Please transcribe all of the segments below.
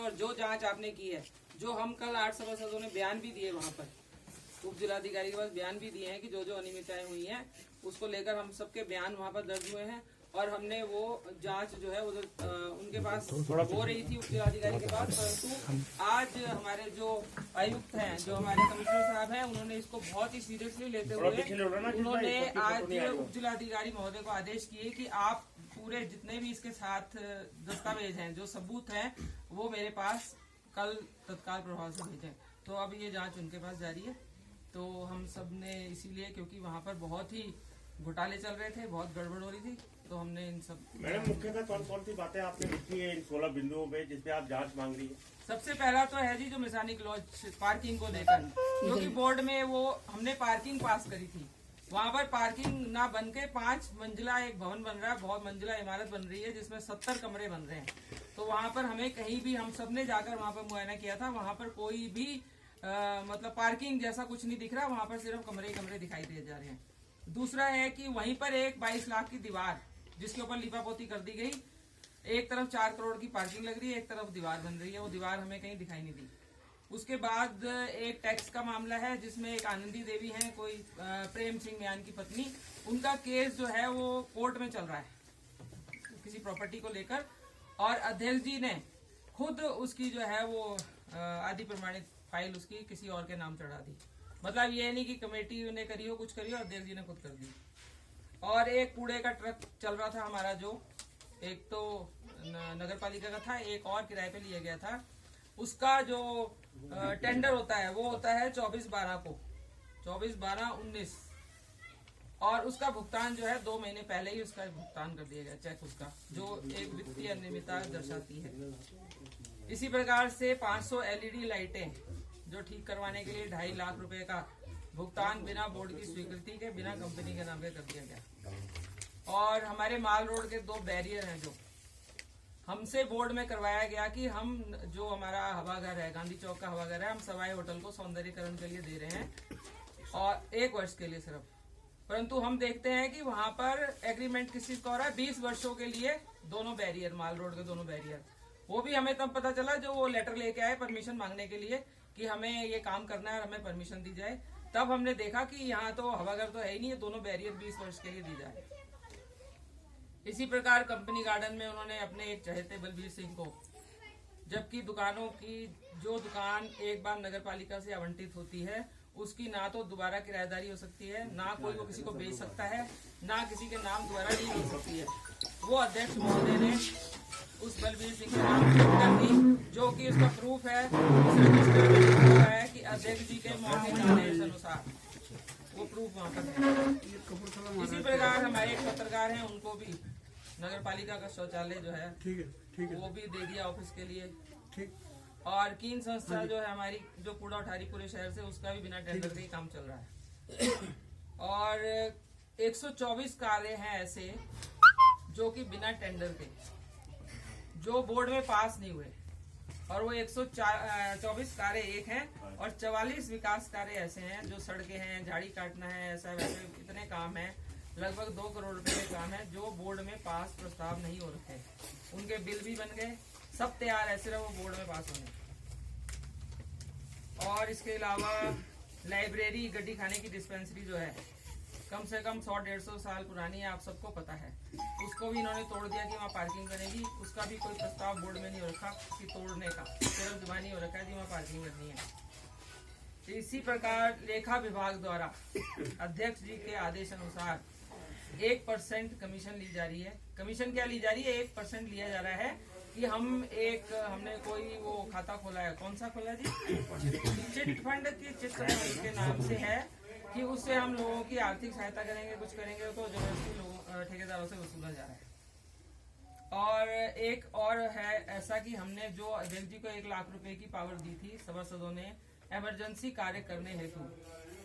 पर जो जांच आपने की है, जो हम कल 8 सभासदों ने बयान भी दिए, वहां पर उप जिलाधिकारी के पास बयान भी दिए हैं कि जो जो अनियमितताएं हुई हैं उसको लेकर हम सबके बयान वहां पर दर्ज हुए हैं। और हमने वो जांच जो है उधर उनके पास हो रही थी उप जिलाधिकारी के पास, परंतु आज हमारे जो आयुक्त हैं, जो हमारे कमिश्नर साहब हैं, उन्होंने इसको बहुत ही सीरियसली लेते हुए उन्होंने आज उप जिलाधिकारी महोदय को आदेश किए कि आप पूरे जितने भी इसके साथ दस्तावेज हैं, जो सबूत हैं, वो मेरे पास कल तत्काल प्रभाव से भेजें। तो अब ये जांच उनके पास जारी है। तो हम सब ने इसीलिए, क्योंकि वहाँ पर बहुत ही घोटाले चल रहे थे, बहुत गड़बड़ हो रही थी, तो हमने इन सब। मैडम, मुख्यतः कौन कौन सी बातें आपने लिखी है इन 16 बिंदुओं पे जिसपे आप जांच मांग रही है? सबसे पहला तो है जी जो मैसानिक लॉज पार्किंग को लेकर, क्योंकि बोर्ड में वो हमने पार्किंग पास करी थी, वहाँ पर पार्किंग ना बन के 5 मंजिला एक भवन बन रहा है, बहुत मंजिला इमारत बन रही है जिसमें 70 कमरे बन रहे हैं। तो वहाँ पर हमें कहीं भी, हम सबने जाकर वहाँ पर मुआयना किया था, वहाँ पर कोई भी मतलब पार्किंग जैसा कुछ नहीं दिख रहा, वहाँ पर सिर्फ कमरे कमरे दिखाई दे जा रहे हैं। दूसरा है कि वहीं पर एक 22 लाख की दीवार जिसके ऊपर लिपापोती कर दी गई, एक तरफ 4 करोड़ की पार्किंग लग रही है, एक तरफ दीवार बन रही है, वो दीवार हमें कहीं दिखाई नहीं दी। उसके बाद एक टैक्स का मामला है जिसमें एक आनंदी देवी हैं, कोई प्रेम सिंह म्यान की पत्नी, उनका केस जो है वो कोर्ट में चल रहा है किसी प्रॉपर्टी को लेकर, और अध्यक्ष जी ने खुद उसकी जो है वो आदि प्रमाणित फाइल उसकी किसी और के नाम चढ़ा दी। मतलब ये नहीं कि कमेटी ने करी हो, कुछ करी हो, अध्यक्ष जी ने खुद कर दी। और एक कूड़े का ट्रक चल रहा था हमारा, जो एक तो नगर पालिका का था, एक और किराए पे लिया गया था, उसका जो टेंडर होता है वो होता है 24/12 को, 24/12/19, और उसका भुगतान जो है 2 महीने पहले ही उसका भुगतान कर दिया गया, चेक उसका, जो एक वित्तीय अनियमितता दर्शाती है। इसी प्रकार से 500 LED लाइटें जो ठीक करवाने के लिए 2.5 लाख रुपए का भुगतान बिना बोर्ड की स्वीकृति के, बिना कंपनी के नाम पे कर दिया गया। और हमारे माल रोड के 2 बैरियर हैं जो हमसे बोर्ड में करवाया गया कि हम जो हमारा हवाघर है, गांधी चौक का हवाघर है, हम सवाई होटल को सौंदर्यीकरण के लिए दे रहे हैं और 1 वर्ष के लिए सिर्फ, परंतु हम देखते हैं कि वहां पर एग्रीमेंट किस चीज का हो रहा है, 20 वर्षों के लिए दोनों बैरियर, माल रोड के दोनों बैरियर। वो भी हमें तब पता चला जो वो लेटर लेके आए परमिशन मांगने के लिए कि हमें ये काम करना है और हमें परमिशन दी जाए, तब हमने देखा कि यहाँ तो हवाघर तो है ही नहीं, दोनों बैरियर 20 वर्ष के लिए दी जाए। इसी प्रकार कंपनी गार्डन में उन्होंने अपने एक चहेते बलबीर सिंह को, जबकि दुकानों की जो दुकान एक बार नगर पालिका से आवंटित होती है उसकी ना तो दोबारा किराएदारी हो सकती है, ना कोई वो किसी को बेच सकता है, ना किसी के नाम द्वारा ली हो सकती है। वो अध्यक्ष महोदय ने उस बलबीर सिंह के नाम कर दी, जो कि उसका प्रूफ है, है कि अध्यक्ष जी के मौखिक आदेश अनुसार वो प्रूफ वहाँ पर है। इसी प्रकार हमारे एक पत्रकार हैं, उनको भी नगर पालिका का शौचालय जो है ठीक है वो भी दे दिया ऑफिस के लिए, ठीक। और कीन संस्था जो है हमारी, जो कूड़ा उठारी पूरे शहर से, उसका भी बिना टेंडर के ही काम चल रहा है। और 124 कार्य हैं ऐसे जो कि बिना टेंडर के, जो बोर्ड में पास नहीं हुए, और वो 124 कार्य एक हैं, और 44 विकास कार्य ऐसे हैं जो सड़कें हैं, झाड़ी काटना है, ऐसा वैसे इतने काम हैं, लगभग 2 करोड़ रुपए के काम है जो बोर्ड में पास प्रस्ताव नहीं हो रखे, उनके बिल भी बन गए, सब तैयार है, सिर्फ वो बोर्ड में पास होने। और इसके अलावा लाइब्रेरी, गड्डी खाने की डिस्पेंसरी जो है कम से कम 100-150 साल पुरानी है, आप सबको पता है, उसको भी इन्होंने तोड़ दिया कि वहाँ पार्किंग करेगी, उसका भी कोई प्रस्ताव बोर्ड में नहीं हो रखा कि तोड़ने का, सिर्फ जुबानी हो रखा है कि वहाँ पार्किंग करनी है। इसी प्रकार लेखा विभाग द्वारा अध्यक्ष जी के आदेश अनुसार 1% कमीशन ली जा रही है। कमीशन क्या ली जा रही है? 1% लिया जा रहा है कि हमने कोई वो खाता खोला है, कौन सा खोला जी, चिट फंड की चिट के नाम से है, कि उससे हम लोगों की आर्थिक सहायता करेंगे, कुछ करेंगे, तो जबरदस्ती लोगों ठेकेदारों से वसूला जा रहा है। और एक और है ऐसा कि हमने जो अध्यक्ष जी को 1 लाख रुपए की पावर दी थी सभासदों ने इमरजेंसी कार्य करने हेतु,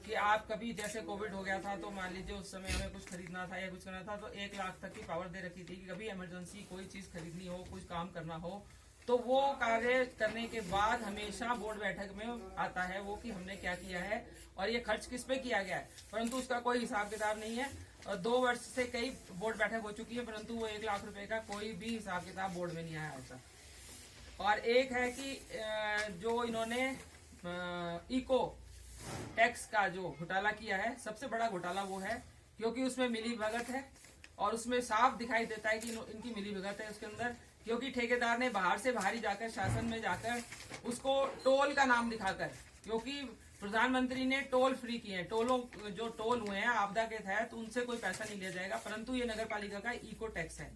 कि आप कभी जैसे कोविड हो गया था तो मान लीजिए उस समय हमें कुछ खरीदना था या कुछ करना था, तो 1 लाख तक की पावर दे रखी थी कि कभी इमरजेंसी कोई चीज खरीदनी हो, कुछ काम करना हो, तो वो कार्य करने के बाद हमेशा बोर्ड बैठक में आता है वो कि हमने क्या किया है और ये खर्च किस पे किया गया है, परंतु उसका कोई हिसाब किताब नहीं है। और 2 वर्ष से कई बोर्ड बैठक हो चुकी है, परंतु वो 1 लाख रुपए का कोई भी हिसाब किताब बोर्ड में नहीं आया ऐसा। और एक है कि जो इन्होंने इको टैक्स का जो घोटाला किया है, सबसे बड़ा घोटाला वो है क्योंकि उसमें मिली भगत है और उसमें साफ दिखाई देता है कि इनकी मिली भगत है उसके अंदर, क्योंकि ठेकेदार ने बाहर से बाहरी जाकर शासन में जाकर उसको टोल का नाम दिखाकर, क्योंकि प्रधानमंत्री ने टोल फ्री किए हैं, टोलों जो टोल हुए हैं आपदा के तहत तो उनसे कोई पैसा नहीं लिया जाएगा, परंतु ये नगर पालिका का इको टैक्स है।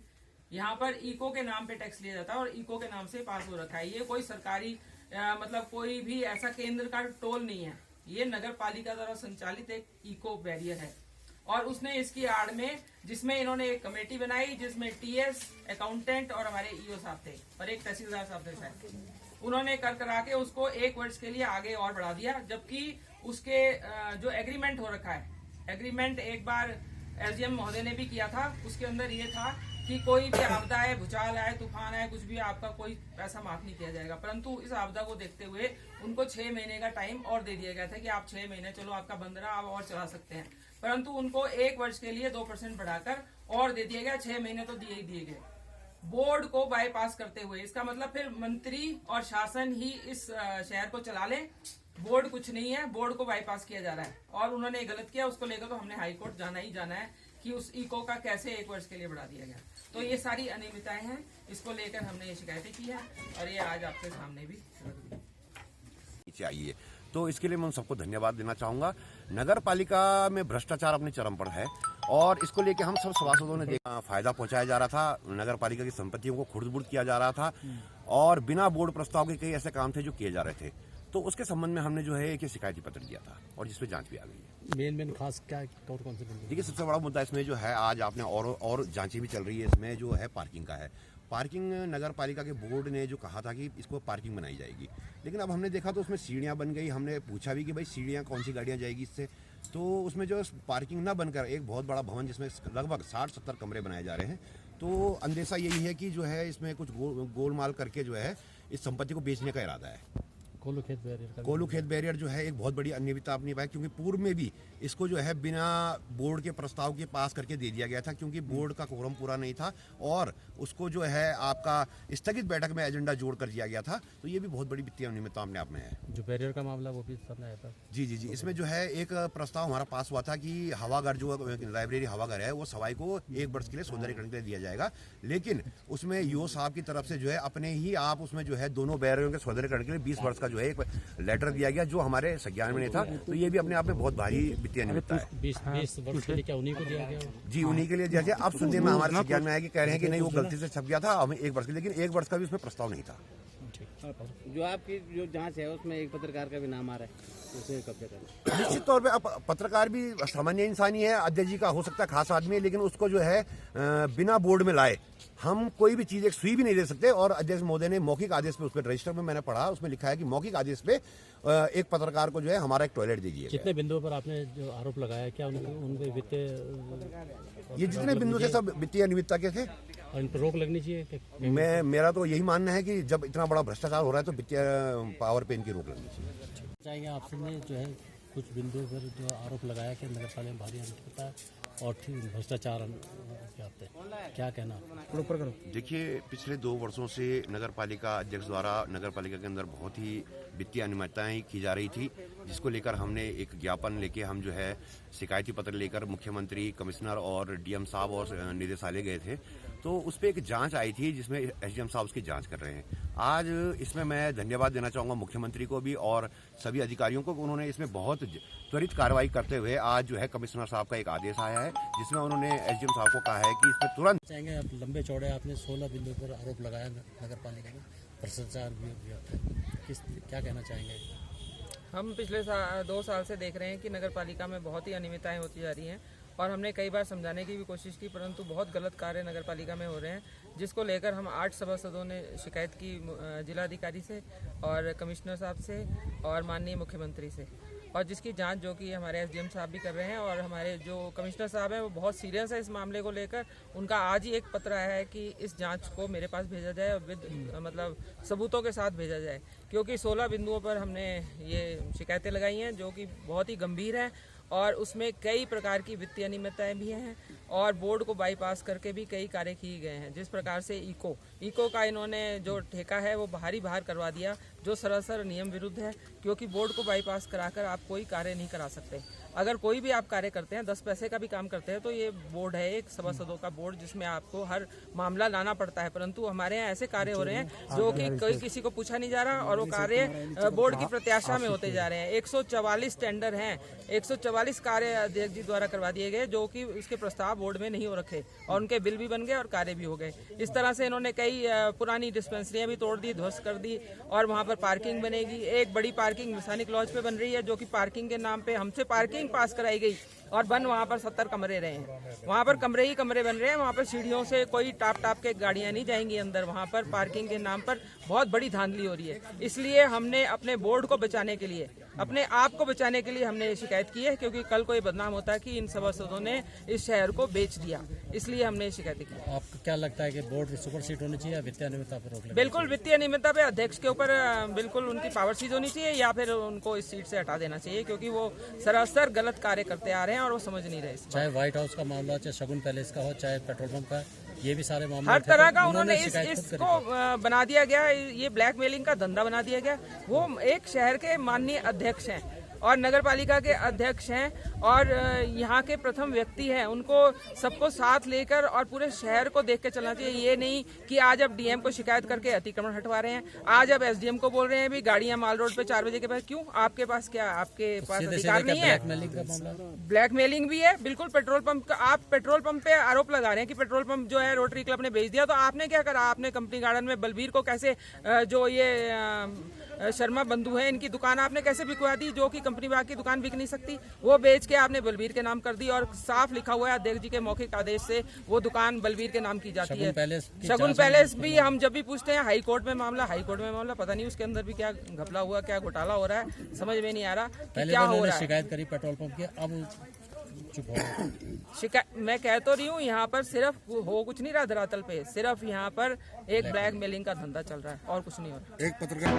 यहाँ पर इको के नाम पे टैक्स लिया जाता है और इको के नाम से पास हो रखा है। ये कोई सरकारी मतलब कोई भी ऐसा केंद्र का टोल नहीं है, ये नगर पालिका द्वारा संचालित एक इको बैरियर है। और उसने इसकी आड़ में, जिसमें इन्होंने एक कमेटी बनाई जिसमें टीएस, अकाउंटेंट और हमारे ईओ साहब थे और एक तहसीलदार साहब थे शायद, उन्होंने कर करा के उसको 1 वर्ष के लिए आगे और बढ़ा दिया, जबकि उसके जो एग्रीमेंट हो रखा है, एग्रीमेंट एक बार एसडीएम महोदय ने भी किया था, उसके अंदर ये था कि कोई भी आपदा आए, भूचाल आए, तूफान आए, कुछ भी आपका कोई पैसा माफ नहीं किया जाएगा। परंतु इस आपदा को देखते हुए उनको 6 महीने का टाइम और दे दिया गया था कि आप 6 महीने चलो आपका बंद रहा, आप और चला सकते हैं, परंतु उनको 1 वर्ष के लिए 2% बढ़ाकर और दे दिया गया, 6 महीने तो दिए ही दिए गए। बोर्ड को बाईपास करते हुए, इसका मतलब फिर मंत्री और शासन ही इस शहर को चला ले, बोर्ड कुछ नहीं है, बोर्ड को बाईपास किया जा रहा है और उन्होंने गलत किया। उसको लेकर तो हमने हाई कोर्ट जाना ही जाना है कि उस इको का कैसे 1 वर्ष के लिए बढ़ा दिया गया। तो ये सारी अनियमितताएं हैं, इसको लेकर हमने ये शिकायतें की है और ये आज आपके सामने भी रख दी चाहिए। तो इसके लिए मैं उन सबको धन्यवाद देना चाहूंगा। नगर पालिका में भ्रष्टाचार अपने चरम पर है और इसको लेके हम सब सभासदों ने देखा, फायदा पहुंचाया जा रहा था, नगर पालिका की संपत्तियों को खुर्द-बुर्द किया जा रहा था और बिना बोर्ड प्रस्ताव के कई ऐसे काम थे जो किए जा रहे थे। तो उसके संबंध में हमने जो है एक शिकायती पत्र दिया था और जिसपे जांच भी आ गई है। मेन खास क्या कौन से देखिए, सबसे बड़ा मुद्दा इसमें जो है, आज आपने और जांचें भी चल रही है, इसमें जो है पार्किंग का है। पार्किंग नगर पालिका के बोर्ड ने जो कहा था कि इसको पार्किंग बनाई जाएगी, लेकिन अब हमने देखा तो उसमें सीढ़ियां बन गई। हमने पूछा भी कि भाई सीढ़ियां कौन सी गाड़ियां जाएगी इससे, तो उसमें जो पार्किंग ना बनकर एक बहुत बड़ा भवन जिसमें लगभग 60-70 कमरे बनाए जा रहे हैं, तो अंदेशा यही है कि जो है इसमें कुछ गोलमाल करके जो है इस संपत्ति को बेचने का इरादा है। कोलू खेत बैरियर जो है एक बहुत बड़ी अनियमितता अपनी पाई, क्योंकि पूर्व में भी इसको जो है बिना बोर्ड के प्रस्ताव के पास करके दे दिया गया था, क्योंकि बोर्ड का कोरम पूरा नहीं था और उसको जो है आपका स्थगित बैठक में एजेंडा जोड़ कर दिया गया था। तो ये भी बहुत बड़ी वित्तीय अनियमितता अपने आप में है। जो बैरियर का मामला वो भी सामने आया था। जी, इसमें जो है एक प्रस्ताव हमारा पास हुआ था कि हवाघर जो लाइब्रेरी हवाघर है वो सवाई को 1 वर्ष के लिए सौंदर्यीकरण के लिए दिया जाएगा, लेकिन उसमें ईओ साहब की तरफ से जो है अपने ही आप उसमें जो है दोनों बैरियरों के सौंदर्यीकरण के लिए 20 वर्ष का जो है एक लेटर दिया गया, जो हमारे संज्ञान में नहीं था। तो ये भी अपने आप में बहुत भारी वित्तीय अनियमितता है। 20 वर्ष के लिए क्या उन्हीं को दिया गया? जी, उन्हीं के लिए दिया गया। अब सुनने में हमारे संज्ञान में आया कि कह रहे हैं कि नहीं वो गलती से छप गया था, हमें 1 वर्ष के, लेकिन 1 वर्ष का भी उसमें प्रस्ताव नहीं था। जो आपकी जो जांच है उसमें एक पत्रकार का भी नाम आ रहा है, उसे कब्जा करना। निश्चित तौर पे अब पत्रकार भी सामान्य इंसान ही है, अध्यक्ष जी का हो सकता है खास आदमी है, लेकिन उसको जो है बिना बोर्ड में लाए हम कोई भी चीज एक सुई भी नहीं दे सकते। और अध्यक्ष महोदय ने मौखिक आदेश पे, उसके रजिस्टर में मैंने पढ़ा, उसमें लिखा है कि मौखिक आदेश पे एक पत्रकार को जो है हमारा एक टॉयलेट दे दिया। कितने बिंदुओं पर आपने जो आरोप लगाया, क्या उनके वित्तीय, ये जितने बिंदु थे सब वित्तीय अनियमितता के थे और इन पर रोक लगनी चाहिए? मेरा तो यही मानना है कि जब इतना बड़ा भ्रष्टाचार हो रहा है तो वित्तीय पावर पे इनकी रोक लगनी चाहिए। चाहेंगे आपसे जो है कुछ बिंदुओं पर जो आरोप लगाया कि नगर पालिका में भारी अनियमितता है और भ्रष्टाचार क्या कहना? देखिए, पिछले 2 वर्षों से नगर पालिका अध्यक्ष द्वारा नगर पालिका के अंदर बहुत ही वित्तीय अनियमितताएं की जा रही थी, जिसको लेकर हमने एक ज्ञापन लेके हम जो है शिकायती पत्र लेकर मुख्यमंत्री, कमिश्नर और डीएम साहब और निदेशालय गए थे। तो उस पर एक जांच आई थी जिसमें एसडीएम साहब उसकी जांच कर रहे हैं। आज इसमें मैं धन्यवाद देना चाहूँगा मुख्यमंत्री को भी और सभी अधिकारियों को, उन्होंने इसमें बहुत त्वरित कार्रवाई करते हुए आज जो है कमिश्नर साहब का एक आदेश आया है जिसमें उन्होंने एसडीएम साहब को कहा है कि इसमें तुरंत चाहेंगे। आप लंबे चौड़े आपने 16 बिंदुओं पर आरोप लगाया नगर पालिका में भ्रष्टाचार भी होता है, क्या कहना चाहेंगे? हम पिछले 2 साल से देख रहे हैं कि नगर पालिका में बहुत ही अनियमितताएं होती जा रही हैं और हमने कई बार समझाने की भी कोशिश की, परंतु बहुत गलत कार्य नगर पालिका में हो रहे हैं, जिसको लेकर हम 8 सभासदों ने शिकायत की जिलाधिकारी से और कमिश्नर साहब से और माननीय मुख्यमंत्री से, और जिसकी जांच जो कि हमारे एसडीएम साहब भी कर रहे हैं और हमारे जो कमिश्नर साहब हैं वो बहुत सीरियस है इस मामले को लेकर। उनका आज ही एक पत्र आया है कि इस जांच को मेरे पास भेजा जाए और मतलब सबूतों के साथ भेजा जाए, क्योंकि 16 बिंदुओं पर हमने ये शिकायतें लगाई हैं जो कि बहुत ही गंभीर हैं और उसमें कई प्रकार की वित्तीय अनियमितताएं भी हैं और बोर्ड को बाईपास करके भी कई कार्य किए गए हैं। जिस प्रकार से इको का इन्होंने जो ठेका है वो बाहर करवा दिया, जो सरासर नियम विरुद्ध है, क्योंकि बोर्ड को बाईपास कराकर आप कोई कार्य नहीं करा सकते। अगर कोई भी आप कार्य करते हैं, 10 पैसे का भी काम करते हैं, तो ये बोर्ड है एक सभासदों का बोर्ड, जिसमें आपको हर मामला लाना पड़ता है। परंतु हमारे यहाँ ऐसे कार्य हो रहे हैं जो कि कोई किसी को पूछा नहीं जा रहा और वो कार्य बोर्ड की प्रत्याशा में होते जा रहे हैं। 144 टेंडर हैं, 144 कार्य अध्यक्ष जी द्वारा करवा दिए गए, जो कि उसके प्रस्ताव बोर्ड में नहीं हो रखे और उनके बिल भी बन गए और कार्य भी हो गए। इस तरह से इन्होंने कई पुरानी डिस्पेंसरियां भी तोड़ दी, ध्वस्त कर दी और वहां पर पार्किंग बनेगी। एक बड़ी पार्किंग मिसानिक लॉज पे बन रही है, जो कि पार्किंग के नाम पे हमसे पार्किंग पास कराई गई और बन वहाँ पर 70 कमरे रहे हैं। वहाँ पर कमरे ही कमरे बन रहे हैं, वहाँ पर सीढ़ियों से कोई टाप के गाड़ियाँ नहीं जाएंगी अंदर। वहाँ पर पार्किंग के नाम पर बहुत बड़ी धांधली हो रही है। इसलिए हमने अपने बोर्ड को बचाने के लिए, अपने आप को बचाने के लिए हमने ये शिकायत की है, क्योंकि कल को ये बदनाम होता है कि इन सभासदों ने इस शहर को बेच दिया। इसलिए हमने ये शिकायत की। आपको क्या लगता है कि बोर्ड सुपर सीट होनी चाहिए या वित्तीय अनियमितता पर रोक लगनी बिल्कुल वित्तीय अनियमितता पे अध्यक्ष के ऊपर बिल्कुल उनकी पावर सीज होनी चाहिए या फिर उनको इस सीट से हटा देना चाहिए, क्योंकि वो सरासर गलत कार्य करते आ रहे हैं और वो समझ नहीं रहे। चाहे व्हाइट हाउस का मामला, चाहे शगुन पैलेस का हो, चाहे पेट्रोल पंप का, ये भी सारे मामले हर तरह का उन्होंने इसको बना दिया गया। ये ब्लैकमेलिंग का धंधा बना दिया गया। वो एक शहर के माननीय अध्यक्ष हैं और नगर पालिका के अध्यक्ष हैं और यहाँ के प्रथम व्यक्ति हैं। उनको सबको साथ लेकर और पूरे शहर को देख के चलना चाहिए। ये नहीं कि आज आप डीएम को शिकायत करके अतिक्रमण हटवा रहे हैं, आज आप एसडीएम को बोल रहे हैं भी गाड़ियां माल रोड पे 4 बजे के बाद। क्यों? आपके पास क्या, आपके पास अधिकार नहीं है? ब्लैकमेलिंग भी है बिल्कुल। पेट्रोल पंप का आप पेट्रोल पंप पे आरोप लगा रहे हैं कि पेट्रोल पंप जो है रोटरी क्लब ने बेच दिया, तो आपने क्या करा? आपने कंपनी गार्डन में बलबीर को कैसे, जो ये शर्मा बंधु है, इनकी दुकान आपने कैसे बिकवा दी, जो कि कंपनी बाग की दुकान बिक नहीं सकती, वो बेच के आपने बलबीर के नाम कर दी और साफ लिखा हुआ है अध्यक्ष जी के मौखिक आदेश से वो दुकान बलबीर के नाम की जाती है। शगुन पैलेस भी हम जब भी पूछते हैं हाई कोर्ट में मामला पता नहीं उसके अंदर भी क्या घपला हुआ, क्या घोटाला हो रहा है, समझ में नहीं आ रहा कि क्या हो रहा है। शिकायत करी पेट्रोल पंप की, अब चुप हो शिकायत मैं कह तो रही हूँ, यहाँ पर सिर्फ हो कुछ नहीं रहा धरातल पे, सिर्फ यहाँ पर एक ब्लैकमेलिंग का धंधा चल रहा है और कुछ नहीं हो रहा। एक पत्रकार